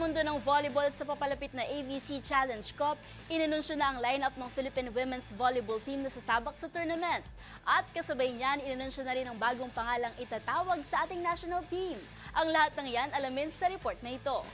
mundo ng volleyball sa papalapit na AVC Challenge Cup, inanunsyo na ang lineup ng Philippine Women's Volleyball Team na sasabak sa tournament. At kasabay niyan, inanunsyo na rin ang bagong pangalang itatawag sa ating national team. Ang lahat ng yan alamin sa report na ito.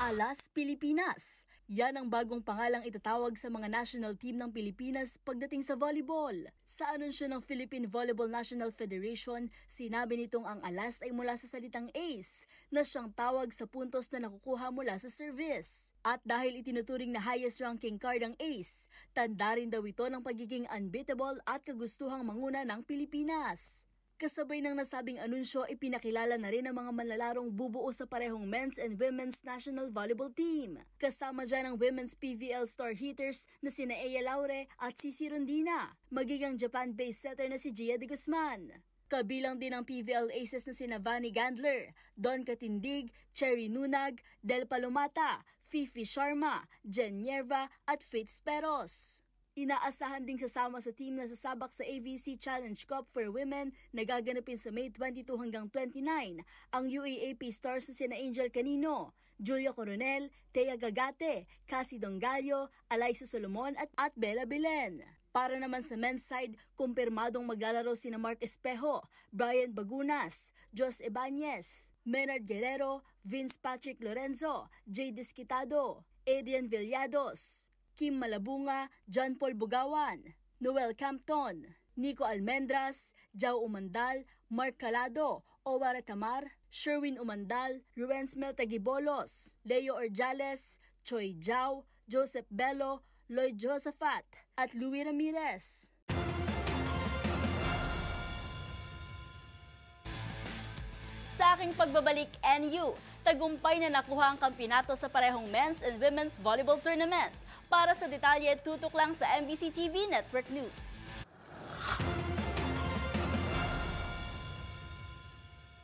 Alas Pilipinas. Yan ang bagong pangalang itatawag sa mga national team ng Pilipinas pagdating sa volleyball. Sa anunsyo ng Philippine Volleyball National Federation, sinabi nitong ang alas ay mula sa salitang ace na siyang tawag sa puntos na nakukuha mula sa service. At dahil itinuturing na highest ranking card ang ace, tanda rin daw ito ng pagiging unbeatable at kagustuhang manguna ng Pilipinas. Kasabay ng nasabing anunsyo, ipinakilala na rin ang mga manlalarong bubuo sa parehong men's and women's national volleyball team. Kasama dyan ang women's PVL star hitters na sina Ea Laure at Cici Rondina, magiging Japan-based setter na si Gia de Guzman. Kabilang din ang PVL aces na sina Vanny Gandler, Don Katindig, Cherry Nunag, Del Palomata, Fifi Sharma, Jen Nierva at Fitz Peros. Inaasahan ding sasama sa team na sasabak sa AVC Challenge Cup for Women na gaganapin sa May 22 hanggang 29 ang UAAP stars na sina Angel Canino, Julia Coronel, Thea Gagate, Cassie Dongallo, Alyssa Solomon at Bella Belen. Para naman sa men's side, kumpirmadong maglalaro sina Mark Espejo, Brian Bagunas, Jos Ebañez, Menard Guerrero, Vince Patrick Lorenzo, Jay Desquitado, Adrian Villados, Kim Malabunga, John Paul Bugawan, Noel Campton, Nico Almendras, Jao Umandal, Mark Calado, Owara Tamar, Sherwin Umandal, Ruens Meltagibolos, Leo Orjales, Choi Jao, Joseph Bello, Lloyd Josaphat, at Louie Ramirez. Sa aking pagbabalik NU, tagumpay na nakuha ang kampyonato sa parehong men's and women's volleyball tournament. Para sa detalye, tutok lang sa MBC TV Network News.